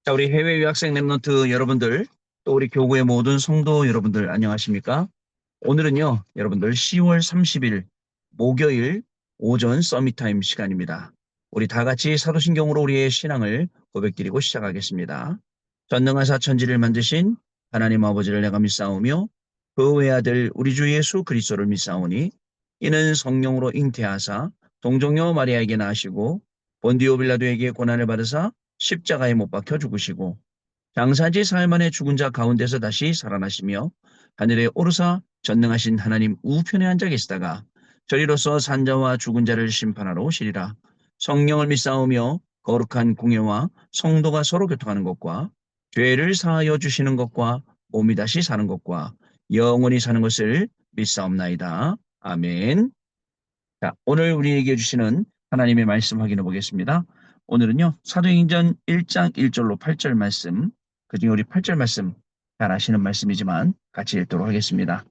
자, 우리 해외 유학생 랩런트 여러분들, 또 우리 교구의 모든 성도 여러분들, 안녕하십니까? 오늘은요, 여러분들 10월 30일 목요일 오전 서밋타임 시간입니다. 우리 다 같이 사도신경으로 우리의 신앙을 고백드리고 시작하겠습니다. 전능하사 천지를 만드신 하나님 아버지를 내가 믿사오며 그 외아들 우리 주 예수 그리스도를 믿사오니 이는 성령으로 잉태하사 동정녀 마리아에게 낳으시고 본디오 빌라도에게 고난을 받으사 십자가에 못 박혀 죽으시고 장사지 사흘 만에 죽은 자 가운데서 다시 살아나시며 하늘에 오르사 전능하신 하나님 우편에 앉아 계시다가 저리로서 산자와 죽은 자를 심판하러 오시리라. 성령을 믿사오며 거룩한 공예와 성도가 서로 교통하는 것과 죄를 사하여 주시는 것과 몸이 다시 사는 것과 영원히 사는 것을 믿사옵나이다. 아멘. 자, 오늘 우리에게 주시는 하나님의 말씀 확인해 보겠습니다. 오늘은요, 사도행전 1장 1절로 8절 말씀, 그중에 우리 8절 말씀 잘 아시는 말씀이지만 같이 읽도록 하겠습니다.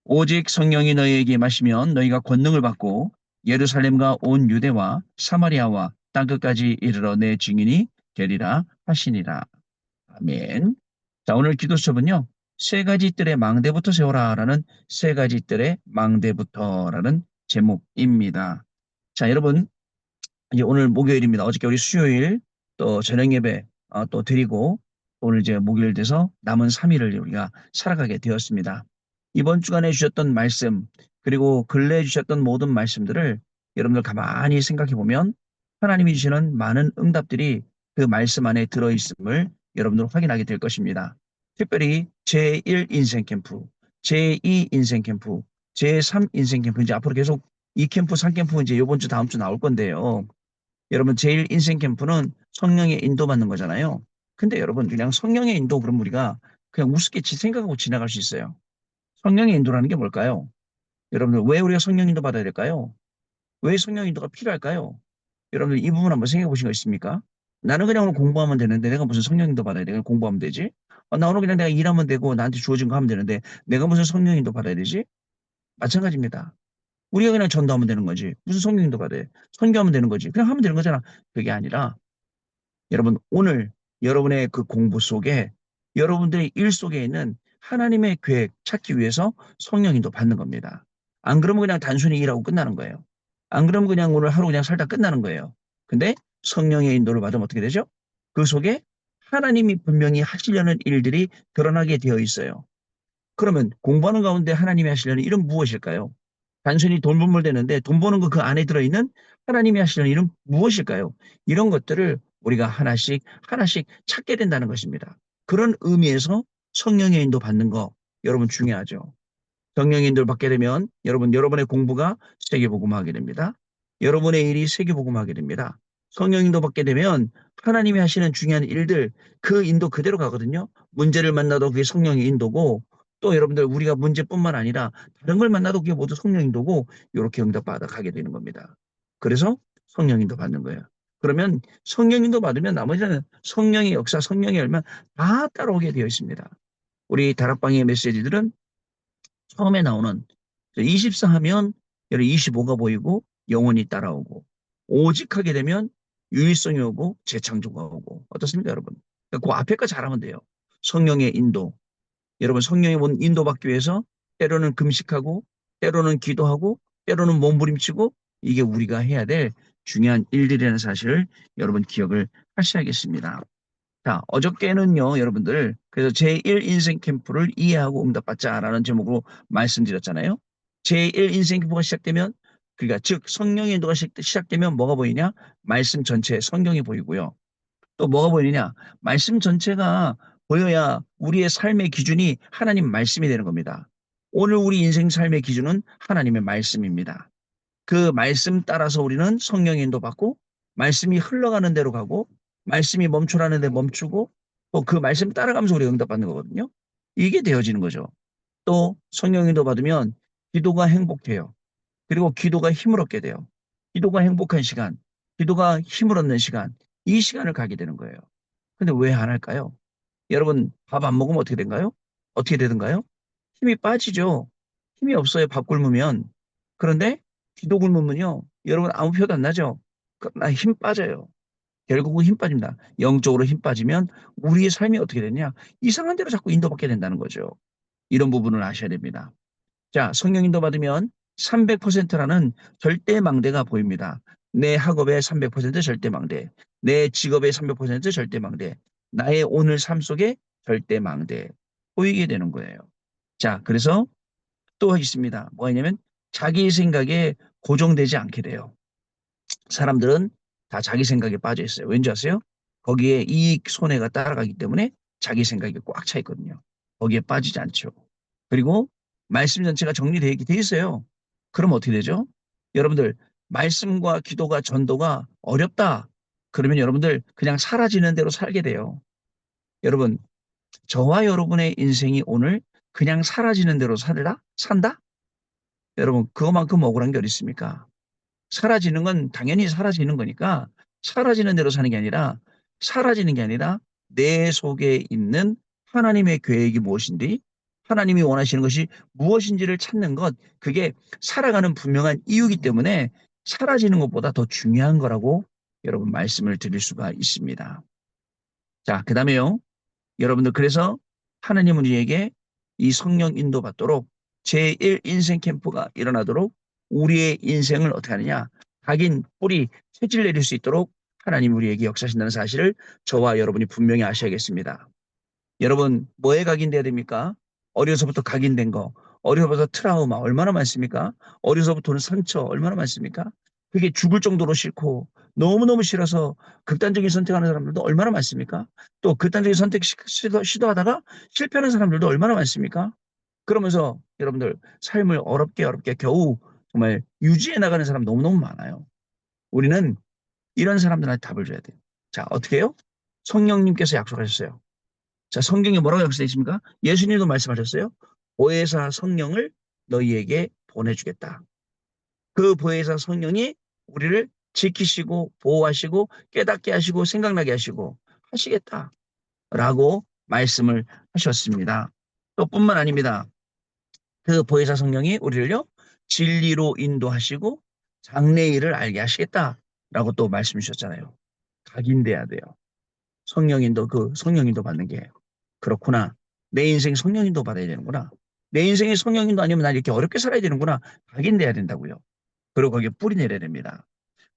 오직 성령이 너희에게 마시면 너희가 권능을 받고 예루살렘과 온 유대와 사마리아와 땅끝까지 이르러 내 증인이 되리라 하시니라. 아멘. 자, 오늘 기도 수업은요, 세 가지 뜰의 망대부터 세워라라는 세 가지 뜰의 망대부터라는 제목입니다. 자, 여러분, 이제 오늘 목요일입니다. 어저께 우리 수요일 또 저녁 예배 또 드리고 오늘 이제 목요일 돼서 남은 3일을 우리가 살아가게 되었습니다. 이번 주간에 주셨던 말씀 그리고 근래에 주셨던 모든 말씀들을 여러분들 가만히 생각해 보면 하나님이 주시는 많은 응답들이 그 말씀 안에 들어있음을 여러분들 확인하게 될 것입니다. 특별히 제1 인생 캠프, 제2 인생 캠프, 제3 인생 캠프 이제 앞으로 계속 2캠프, 3캠프 이제 이번 주 다음 주 나올 건데요. 여러분 제일 인생 캠프는 성령의 인도받는 거잖아요. 근데 여러분 그냥 성령의 인도 그럼 우리가 그냥 우습게 생각하고 지나갈 수 있어요. 성령의 인도라는 게 뭘까요? 여러분들 왜 우리가 성령 인도 받아야 될까요? 왜 성령 인도가 필요할까요? 여러분들 이 부분 한번 생각해 보신 거 있습니까? 나는 그냥 오늘 공부하면 되는데 내가 무슨 성령 인도 받아야 돼? 그냥 공부하면 되지? 나 오늘 그냥 내가 일하면 되고 나한테 주어진 거 하면 되는데 내가 무슨 성령 인도 받아야 되지? 마찬가지입니다. 우리가 그냥 전도하면 되는 거지. 무슨 성령 인도 받아야 돼? 선교하면 되는 거지. 그냥 하면 되는 거잖아. 그게 아니라 여러분, 오늘 여러분의 그 공부 속에 여러분들의 일 속에 있는 하나님의 계획 찾기 위해서 성령인도 받는 겁니다. 안 그러면 그냥 단순히 일하고 끝나는 거예요. 안 그러면 그냥 오늘 하루 그냥 살다 끝나는 거예요. 근데 성령의 인도를 받으면 어떻게 되죠? 그 속에 하나님이 분명히 하시려는 일들이 드러나게 되어 있어요. 그러면 공부하는 가운데 하나님이 하시려는 일은 무엇일까요? 단순히 돈 벌면 되는데 돈 버는 거 그 안에 들어있는 하나님이 하시려는 일은 무엇일까요? 이런 것들을 우리가 하나씩 하나씩 찾게 된다는 것입니다. 그런 의미에서 성령의 인도 받는 거 여러분 중요하죠. 성령의 인도를 받게 되면 여러분의 공부가 세계복음화하게 됩니다. 여러분의 일이 세계복음화하게 됩니다. 성령 인도 받게 되면 하나님이 하시는 중요한 일들 그 인도 그대로 가거든요. 문제를 만나도 그게 성령의 인도고 또 여러분들 우리가 문제뿐만 아니라 다른 걸 만나도 그게 모두 성령 인도고 이렇게 응답받아 가게 되는 겁니다. 그래서 성령 인도 받는 거예요. 그러면 성령 인도 받으면 나머지는 성령의 역사, 성령의 열매 다 따라오게 되어 있습니다. 우리 다락방의 메시지들은 처음에 나오는 24 하면 25가 보이고 영혼이 따라오고 오직 하게 되면 유일성이 오고 재창조가 오고 어떻습니까 여러분? 그 앞에 거 잘하면 돼요. 성령의 인도. 여러분 성령의 인도받기 위해서 때로는 금식하고 때로는 기도하고 때로는 몸부림치고 이게 우리가 해야 될 중요한 일들이라는 사실을 여러분 기억을 하셔야겠습니다. 자, 어저께는요, 여러분들, 그래서 제1 인생 캠프를 이해하고 응답받자라는 제목으로 말씀드렸잖아요. 제1 인생 캠프가 시작되면, 그러니까 즉 성령의 인도가 시작되면 뭐가 보이냐? 말씀 전체 성경이 보이고요. 또 뭐가 보이느냐? 말씀 전체가 보여야 우리의 삶의 기준이 하나님 말씀이 되는 겁니다. 오늘 우리 인생 삶의 기준은 하나님의 말씀입니다. 그 말씀 따라서 우리는 성령 인도 받고 말씀이 흘러가는 대로 가고 말씀이 멈추라는 데 멈추고 또 그 말씀 따라가면서 우리가 응답받는 거거든요. 이게 되어지는 거죠. 또 성령 인도 받으면 기도가 행복해요. 그리고 기도가 힘을 얻게 돼요. 기도가 행복한 시간, 기도가 힘을 얻는 시간, 이 시간을 가게 되는 거예요. 근데 왜 안 할까요? 여러분 밥 안 먹으면 어떻게 된가요? 어떻게 되던가요? 힘이 빠지죠. 힘이 없어요. 밥 굶으면. 그런데 기도 굶으면요. 여러분 아무 표도 안 나죠. 그러나 힘 빠져요. 결국은 힘 빠집니다. 영적으로 힘 빠지면 우리의 삶이 어떻게 되냐? 이상한 대로 자꾸 인도받게 된다는 거죠. 이런 부분을 아셔야 됩니다. 자, 성령 인도 받으면 300%라는 절대 망대가 보입니다. 내 학업의 300% 절대 망대, 내 직업의 300% 절대 망대, 나의 오늘 삶 속에 절대 망대 보이게 되는 거예요. 자, 그래서 또 있습니다. 뭐냐면 자기 생각에 고정되지 않게 돼요. 사람들은 다 자기 생각에 빠져 있어요. 왠지 아세요? 거기에 이익 손해가 따라가기 때문에 자기 생각이 꽉 차 있거든요. 거기에 빠지지 않죠. 그리고 말씀 전체가 정리되어 돼 있어요. 그럼 어떻게 되죠? 여러분들 말씀과 기도가 전도가 어렵다. 그러면 여러분들 그냥 사라지는 대로 살게 돼요. 여러분 저와 여러분의 인생이 오늘 그냥 사라지는 대로 산다? 여러분 그거만큼 억울한 게 어디 있습니까? 사라지는 건 당연히 사라지는 거니까 사라지는 대로 사는 게 아니라 사라지는 게 아니라 내 속에 있는 하나님의 계획이 무엇인지 하나님이 원하시는 것이 무엇인지를 찾는 것 그게 살아가는 분명한 이유이기 때문에 사라지는 것보다 더 중요한 거라고 여러분 말씀을 드릴 수가 있습니다. 자, 그다음에요. 여러분들 그래서 하나님은 우리에게 이 성령 인도 받도록 제1 인생 캠프가 일어나도록 우리의 인생을 어떻게 하느냐 각인 뿌리 체질 내릴 수 있도록 하나님 우리에게 역사하신다는 사실을 저와 여러분이 분명히 아셔야겠습니다. 여러분 뭐에 각인돼야 됩니까? 어려서부터 각인된 거 어려서부터 트라우마 얼마나 많습니까? 어려서부터는 상처 얼마나 많습니까? 그게 죽을 정도로 싫고 너무너무 싫어서 극단적인 선택하는 사람들도 얼마나 많습니까? 또 극단적인 선택 시도하다가 실패하는 사람들도 얼마나 많습니까? 그러면서 여러분들 삶을 어렵게 겨우 정말 유지해 나가는 사람 너무너무 많아요. 우리는 이런 사람들한테 답을 줘야 돼요. 자, 어떻게 해요? 성령님께서 약속하셨어요. 자, 성경에 뭐라고 약속되어 있습니까? 예수님도 말씀하셨어요. 보혜사 성령을 너희에게 보내주겠다. 그 보혜사 성령이 우리를 지키시고 보호하시고 깨닫게 하시고 생각나게 하시겠다라고 말씀을 하셨습니다. 또 뿐만 아닙니다. 그 보혜사 성령이 우리를요 진리로 인도하시고 장래일을 알게 하시겠다라고 또 말씀 주셨잖아요. 각인돼야 돼요. 성령인도 그 성령인도 받는 게 그렇구나. 내 인생 성령인도 받아야 되는구나. 내 인생이 성령인도 아니면 나 이렇게 어렵게 살아야 되는구나. 각인돼야 된다고요. 그리고 거기에 뿌리 내려야 됩니다.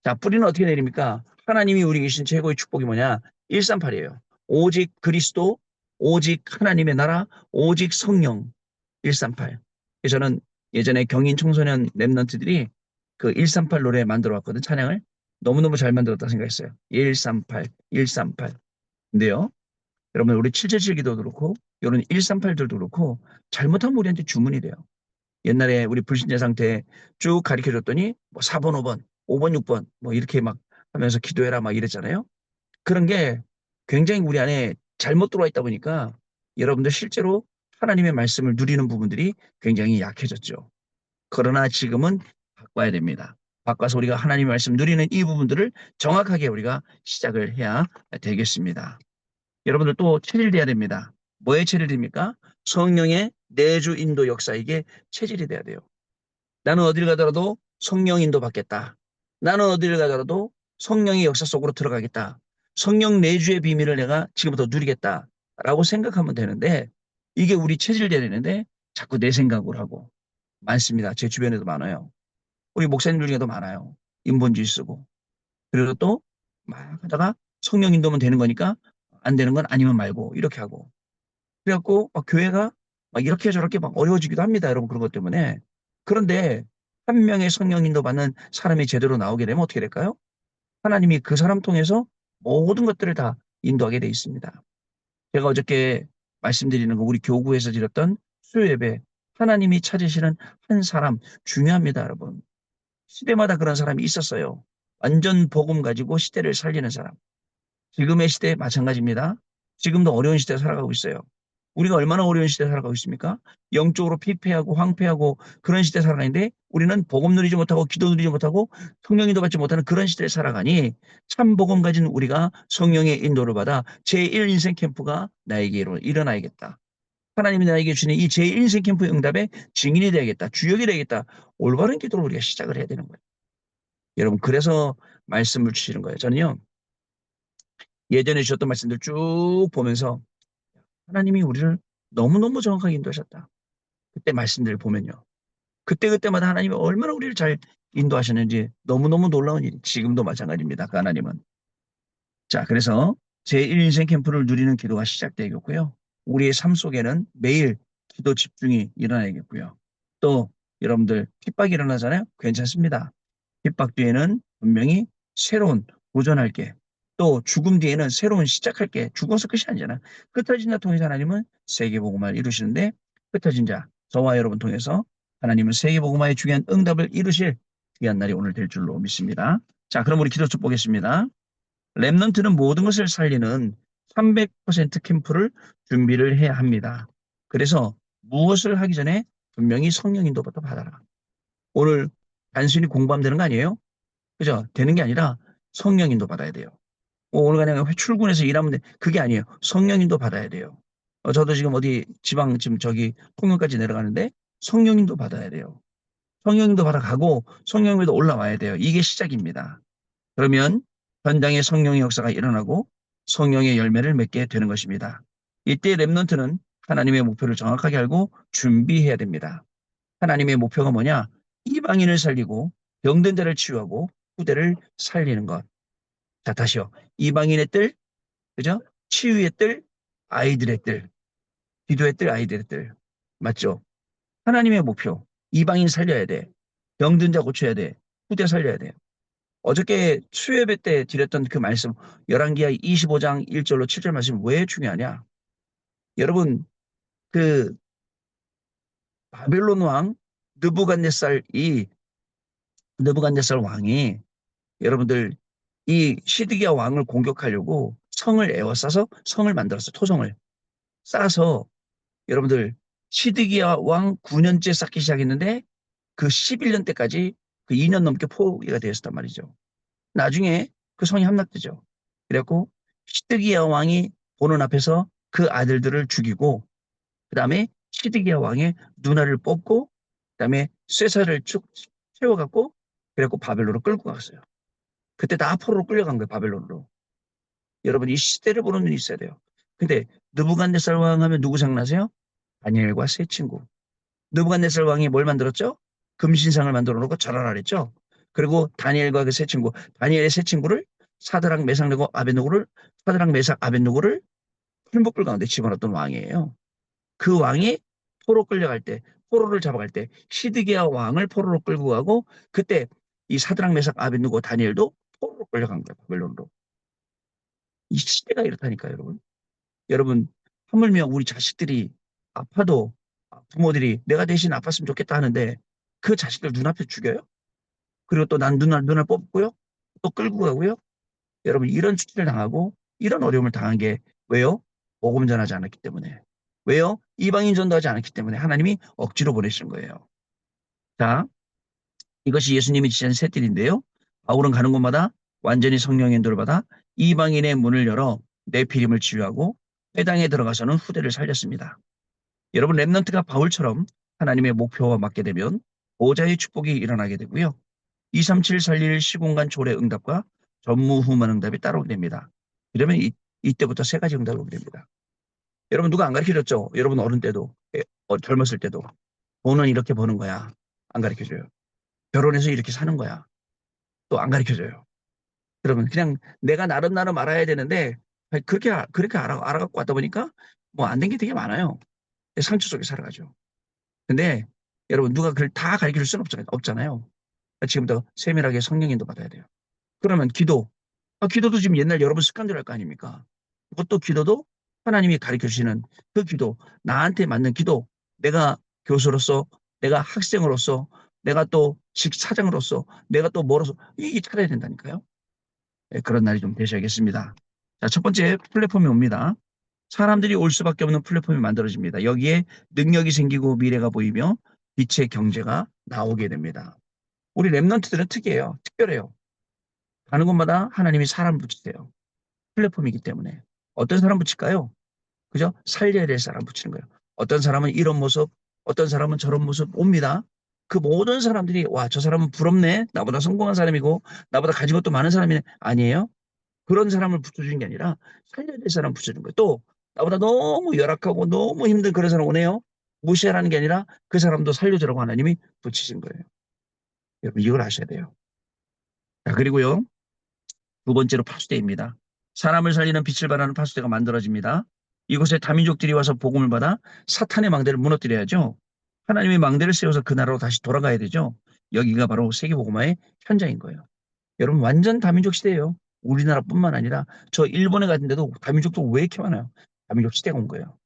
자, 뿌리는 어떻게 내립니까? 하나님이 우리 계신 최고의 축복이 뭐냐? 138이에요. 오직 그리스도, 오직 하나님의 나라, 오직 성령. 138. 그래서 저는 예전에 경인 청소년 랩런트들이 그 138 노래 만들어 왔거든, 찬양을. 너무너무 잘 만들었다 생각했어요. 138, 138. 근데요, 여러분, 우리 777 기도도 그렇고, 이런 138들도 그렇고, 잘못하면 우리한테 주문이 돼요. 옛날에 우리 불신자 상태 쭉 가르쳐 줬더니 뭐 4번, 5번, 5번, 6번 뭐 이렇게 막 하면서 기도해라 막 이랬잖아요. 그런 게 굉장히 우리 안에 잘못 들어와 있다 보니까 여러분들 실제로 하나님의 말씀을 누리는 부분들이 굉장히 약해졌죠. 그러나 지금은 바꿔야 됩니다. 바꿔서 우리가 하나님의 말씀 누리는 이 부분들을 정확하게 우리가 시작을 해야 되겠습니다. 여러분들 또 체질돼야 됩니다. 뭐에 체질입니까? 성령의 내주 인도 역사에게 체질이 돼야 돼요. 나는 어딜 가더라도 성령 인도 받겠다. 나는 어딜 가더라도 성령의 역사 속으로 들어가겠다. 성령 내주의 비밀을 내가 지금부터 누리겠다. 라고 생각하면 되는데 이게 우리 체질돼야 되는데 자꾸 내 생각으로 하고 많습니다. 제 주변에도 많아요. 우리 목사님 중에도 많아요. 인본주의 쓰고. 그리고 또 막 하다가 성령 인도면 되는 거니까 안 되는 건 아니면 말고 이렇게 하고. 그래갖고 막 교회가 막 이렇게 저렇게 막 어려워지기도 합니다. 여러분 그런 것 때문에. 그런데 한 명의 성령 인도 받는 사람이 제대로 나오게 되면 어떻게 될까요? 하나님이 그 사람 통해서 모든 것들을 다 인도하게 돼 있습니다. 제가 어저께 말씀드리는 거 우리 교구에서 드렸던 수요 예배 하나님이 찾으시는 한 사람 중요합니다, 여러분. 시대마다 그런 사람이 있었어요. 완전 복음 가지고 시대를 살리는 사람. 지금의 시대 마찬가지입니다. 지금도 어려운 시대 살아가고 있어요. 우리가 얼마나 어려운 시대 살아가고 있습니까? 영적으로 피폐하고 황폐하고 그런 시대 살아가는데 우리는 복음 누리지 못하고 기도 누리지 못하고 성령인도 받지 못하는 그런 시대를 살아가니 참 복음 가진 우리가 성령의 인도를 받아 제1인생 캠프가 나에게 일어나야겠다. 하나님이 나에게 주는 이 제1인생 캠프 응답에 증인이 되야겠다. 주역이 되야겠다. 올바른 기도로 우리가 시작을 해야 되는 거예요. 여러분 그래서 말씀을 주시는 거예요. 저는요. 예전에 주셨던 말씀들 쭉 보면서 하나님이 우리를 너무너무 정확하게 인도하셨다. 그때 말씀들을 보면요. 그때그때마다 하나님이 얼마나 우리를 잘 인도하셨는지 너무너무 놀라운 일이 지금도 마찬가지입니다. 그 하나님은. 자, 그래서 제1인생 캠프를 누리는 기도가 시작되겠고요. 우리의 삶 속에는 매일 기도 집중이 일어나야겠고요. 또 여러분들 핍박이 일어나잖아요. 괜찮습니다. 핍박 뒤에는 분명히 새로운 도전할 게, 또 죽음 뒤에는 새로운 시작할 게, 죽어서 끝이 아니잖아. 흩어진 자 통해서 하나님은 세계복음화를 이루시는데, 흩어진 자, 저와 여러분 통해서 하나님은 세계복음화의 중요한 응답을 이루실 귀한 날이 오늘 될 줄로 믿습니다. 자, 그럼 우리 기도 쭉 보겠습니다. 랩넌트는 모든 것을 살리는 300% 캠프를 준비를 해야 합니다. 그래서 무엇을 하기 전에 분명히 성령 인도부터 받아라. 오늘 단순히 공부하면 되는 거 아니에요? 그죠? 되는 게 아니라 성령 인도 받아야 돼요. 오늘 그냥 출근해서 일하면 돼. 그게 아니에요. 성령 인도 받아야 돼요. 저도 지금 어디 지방 지금 저기 통영까지 내려가는데 성령 인도 받아야 돼요. 성령 인도 받아가고 성령 인도 올라와야 돼요. 이게 시작입니다. 그러면 현장에 성령의 역사가 일어나고 성령의 열매를 맺게 되는 것입니다. 이때 랩넌트는 하나님의 목표를 정확하게 알고 준비해야 됩니다. 하나님의 목표가 뭐냐? 이방인을 살리고 병든 자를 치유하고 후대를 살리는 것. 자, 다시요. 이방인의 뜰, 그죠? 치유의 뜰, 아이들의 뜰, 기도의 뜰, 아이들의 뜰. 맞죠? 하나님의 목표. 이방인 살려야 돼. 병든 자 고쳐야 돼. 후대 살려야 돼. 어저께 수요예배 때 드렸던 그 말씀, 열왕기하 25장 1절로 7절 말씀 왜 중요하냐? 여러분, 그 바벨론 왕 느부갓네살 느부갓네살 왕이 여러분들 이 시드기야 왕을 공격하려고 성을 에워싸서 성을 만들었어. 토성을 싸서 여러분들 시드기야 왕 9년째 쌓기 시작했는데 그 11년 때까지 그 2년 넘게 포위가 되었단 말이죠. 나중에 그 성이 함락되죠. 그래갖고 시드기야 왕이 보는 앞에서 그 아들들을 죽이고 그다음에 시드기야 왕의 누나를 뽑고 그다음에 쇠사를 쭉 채워갖고 그래갖고 바벨론으로 끌고 갔어요. 그때 다 포로로 끌려간 거예요. 바벨론으로. 여러분 이 시대를 보는 눈이 있어야 돼요. 근데 느부갓네살 왕 하면 누구 생각나세요? 다니엘과 세 친구. 느부갓네살 왕이 뭘 만들었죠? 금신상을 만들어 놓고 절하라 그랬죠. 그리고 다니엘과 그 세 친구, 다니엘의 세 친구를 사드락, 메삭, 아벤누고를 사드락, 메삭, 아벤누고를 풀목불 가운데 집어넣었던 왕이에요. 그 왕이 포로 끌려갈 때, 포로를 잡아갈 때 시드기야 왕을 포로로 끌고 가고 그때 이 사드락, 메삭, 아벤누고, 다니엘도 포로로 끌려간 거예요. 바벨론으로. 이 시대가 이렇다니까요, 여러분. 여러분, 하물며 우리 자식들이 아파도 부모들이 내가 대신 아팠으면 좋겠다 하는데 그 자식들 눈앞에 죽여요? 그리고 또 난 누나 뽑고요? 또 끌고 가고요? 여러분, 이런 추진을 당하고 이런 어려움을 당한 게 왜요? 복음 전하지 않았기 때문에. 왜요? 이방인 전도하지 않았기 때문에 하나님이 억지로 보내신 거예요. 자, 이것이 예수님이 지신 새길인데요. 바울은 가는 곳마다 완전히 성령의 인도를 받아 이방인의 문을 열어 네피림을 치유하고 회당에 들어가서는 후대를 살렸습니다. 여러분 랩넌트가 바울처럼 하나님의 목표와 맞게 되면 보좌의 축복이 일어나게 되고요. 237 살릴 시공간 초래 응답과 전무후무한 응답이 따라오게 됩니다. 이러면 이때부터 세 가지 응답이 오게 됩니다. 여러분 누가 안 가르쳐줬죠? 여러분 어른 때도 젊었을 때도 돈은 이렇게 버는 거야. 안 가르쳐줘요. 결혼해서 이렇게 사는 거야. 또 안 가르쳐줘요. 그러면 그냥 내가 나름 알아야 되는데 그렇게 알아갖고 왔다 보니까 뭐 안 된 게 되게 많아요. 상처 속에 살아가죠. 근데 여러분 누가 그걸 다 가르칠 수는 없잖아요. 지금부터 세밀하게 성령인도 받아야 돼요. 그러면 기도. 기도도 지금 옛날 여러분 습관대로 할 거 아닙니까? 그것도 기도도 하나님이 가르쳐 주시는 그 기도, 나한테 맞는 기도, 내가 교수로서, 내가 학생으로서, 내가 또 직사장으로서, 내가 또 뭐로서, 이게 찾아야 된다니까요. 네, 그런 날이 좀 되셔야겠습니다. 자, 첫 번째 플랫폼이 옵니다. 사람들이 올 수밖에 없는 플랫폼이 만들어집니다. 여기에 능력이 생기고 미래가 보이며 빛의 경제가 나오게 됩니다. 우리 랩런트들은 특이해요. 특별해요. 가는 곳마다 하나님이 사람 붙이세요. 플랫폼이기 때문에. 어떤 사람 붙일까요? 그죠? 살려야 될 사람 붙이는 거예요. 어떤 사람은 이런 모습, 어떤 사람은 저런 모습 옵니다. 그 모든 사람들이 와, 저 사람은 부럽네. 나보다 성공한 사람이고 나보다 가진 것도 많은 사람이네. 아니에요. 그런 사람을 붙여주는 게 아니라 살려야 될 사람 붙여준 거예요. 또 나보다 너무 열악하고 너무 힘든 그런 사람 오네요. 무시하라는 게 아니라 그 사람도 살려주라고 하나님이 붙이신 거예요. 여러분 이걸 아셔야 돼요. 자, 그리고요. 두 번째로 파수대입니다. 사람을 살리는 빛을 발하는 파수대가 만들어집니다. 이곳에 다민족들이 와서 복음을 받아 사탄의 망대를 무너뜨려야죠. 하나님의 망대를 세워서 그 나라로 다시 돌아가야 되죠. 여기가 바로 세계복음화의 현장인 거예요. 여러분 완전 다민족 시대예요. 우리나라뿐만 아니라 저 일본에 갔는데도 다민족도 왜 이렇게 많아요? 다민족 시대가 온 거예요.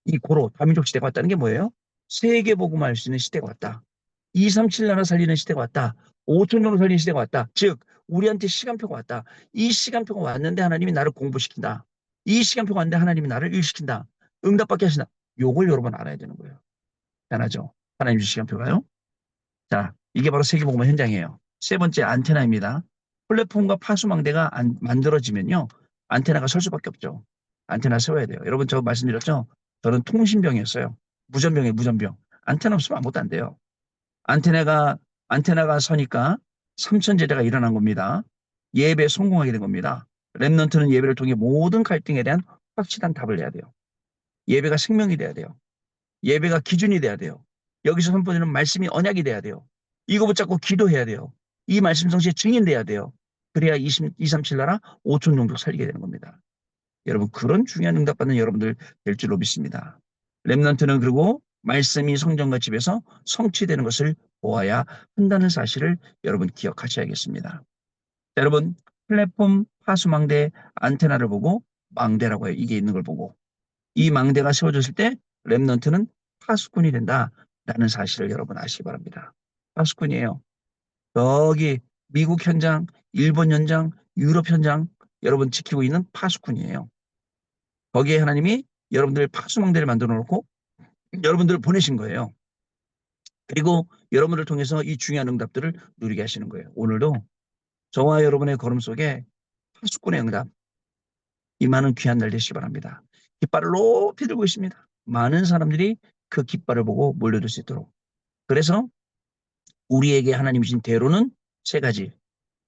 이 고로 다민족 시대가 왔다는 게 뭐예요? 세계복음화 할 수 있는 시대가 왔다. 237 나라 살리는 시대가 왔다. 5천 정도 살리는 시대가 왔다. 즉 우리한테 시간표가 왔다. 이 시간표가 왔는데 하나님이 나를 공부시킨다. 이 시간표가 왔는데 하나님이 나를 일시킨다. 응답받게 하신다. 요걸 여러분 알아야 되는 거예요. 편하죠. 하나님 주신 시간표가요. 자, 이게 바로 세계복음화 현장이에요. 세 번째 안테나입니다. 플랫폼과 파수망대가 만들어지면요. 안테나가 설 수밖에 없죠. 안테나 세워야 돼요. 여러분 저 말씀드렸죠? 저는 통신병이었어요. 무전병이에요, 무전병. 안테나 없으면 아무것도 안 돼요. 안테나가 안테나가 서니까 삼천제자가 일어난 겁니다. 예배 성공하게 된 겁니다. 렘넌트는 예배를 통해 모든 갈등에 대한 확실한 답을 내야 돼요. 예배가 생명이 돼야 돼요. 예배가 기준이 돼야 돼요. 여기서 선포되는 말씀이 언약이 돼야 돼요. 이거 붙잡고 기도해야 돼요. 이 말씀 성취의 증인돼야 돼요. 그래야 237 나라 5천 종족 살리게 되는 겁니다. 여러분 그런 중요한 응답받는 여러분들 될 줄로 믿습니다. 렘넌트는 그리고 말씀이 성전과 집에서 성취되는 것을 보아야 한다는 사실을 여러분 기억하셔야겠습니다. 자, 여러분 플랫폼 파수망대 안테나를 보고 망대라고 해요. 이게 있는 걸 보고 이 망대가 세워졌을 때 렘넌트는 파수꾼이 된다라는 사실을 여러분 아시기 바랍니다. 파수꾼이에요. 여기 미국 현장, 일본 현장, 유럽 현장 여러분 지키고 있는 파수꾼이에요. 거기에 하나님이 여러분들 파수망대를 만들어 놓고 여러분들을 보내신 거예요. 그리고 여러분을 통해서 이 중요한 응답들을 누리게 하시는 거예요. 오늘도 저와 여러분의 걸음 속에 파수꾼의 응답, 이 많은 귀한 날 되시기 바랍니다. 깃발을 높이 들고 있습니다. 많은 사람들이 그 깃발을 보고 몰려들 수 있도록. 그래서 우리에게 하나님 주신 대로는 세 가지.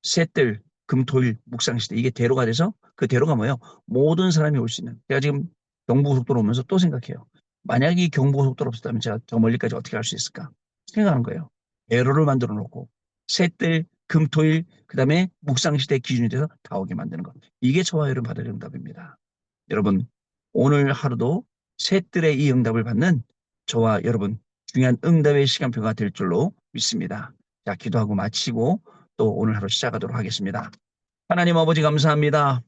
셋들, 금, 토, 일, 묵상시대. 이게 대로가 돼서 그 대로가 뭐예요? 모든 사람이 올 수 있는. 제가 지금 경부고속도로 오면서 또 생각해요. 만약에 이 경부고속도로 없었다면 제가 저 멀리까지 어떻게 갈 수 있을까? 생각하는 거예요. 대로를 만들어 놓고 셋들, 금, 토, 일, 그다음에 묵상시대 기준이 돼서 다 오게 만드는 것. 이게 저와 여러분 받을 응답입니다. 여러분 오늘 하루도 셋들의 이 응답을 받는 저와 여러분 중요한 응답의 시간표가 될 줄로 믿습니다. 자, 기도하고 마치고 또 오늘 하루 시작하도록 하겠습니다. 하나님 아버지 감사합니다.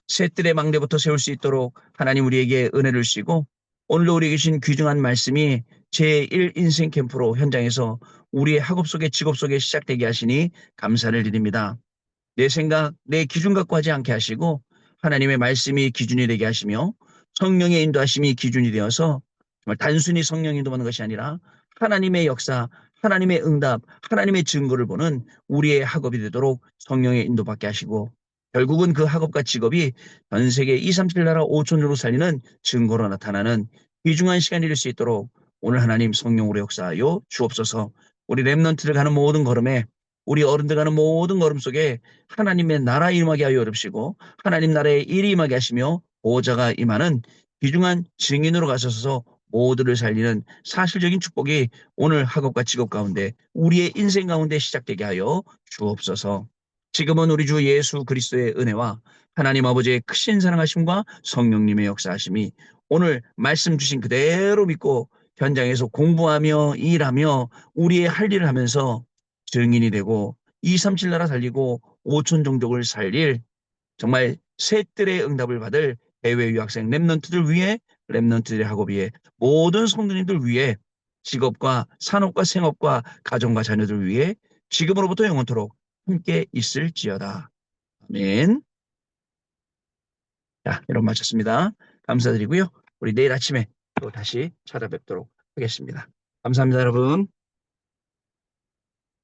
셋들의 망대부터 세울 수 있도록 하나님 우리에게 은혜를 주시고 오늘도 우리에게 주신 귀중한 말씀이 제1인생 캠프로 현장에서 우리의 학업 속에 직업 속에 시작되게 하시니 감사를 드립니다. 내 생각, 내 기준 갖고 하지 않게 하시고 하나님의 말씀이 기준이 되게 하시며 성령의 인도하심이 기준이 되어서 정말 단순히 성령 인도하는 것이 아니라 하나님의 역사, 하나님의 응답, 하나님의 증거를 보는 우리의 학업이 되도록 성령의 인도받게 하시고 결국은 그 학업과 직업이 전 세계 237 나라 5천으로 살리는 증거로 나타나는 귀중한 시간이 될 수 있도록 오늘 하나님 성령으로 역사하여 주옵소서. 우리 렘넌트를 가는 모든 걸음에 우리 어른들 가는 모든 걸음 속에 하나님의 나라 임하게 하여 주시고 하나님 나라의 일이 임하게 하시며 보호자가 임하는 귀중한 증인으로 가셔서 모두를 살리는 사실적인 축복이 오늘 학업과 직업 가운데 우리의 인생 가운데 시작되게 하여 주옵소서. 지금은 우리 주 예수 그리스도의 은혜와 하나님 아버지의 크신 사랑하심과 성령님의 역사하심이 오늘 말씀 주신 그대로 믿고 현장에서 공부하며 일하며 우리의 할 일을 하면서 증인이 되고 237 나라 살리고 5천 종족을 살릴 정말 셋들의 응답을 받을 해외 유학생 랩런트들 위해 랩런트들의 학업 위해 모든 성도님들 위해 직업과 산업과 생업과 가정과 자녀들 위해 지금으로부터 영원토록 함께 있을지어다. 아멘. 자, 여러분 마쳤습니다. 감사드리고요. 우리 내일 아침에 또 다시 찾아뵙도록 하겠습니다. 감사합니다, 여러분.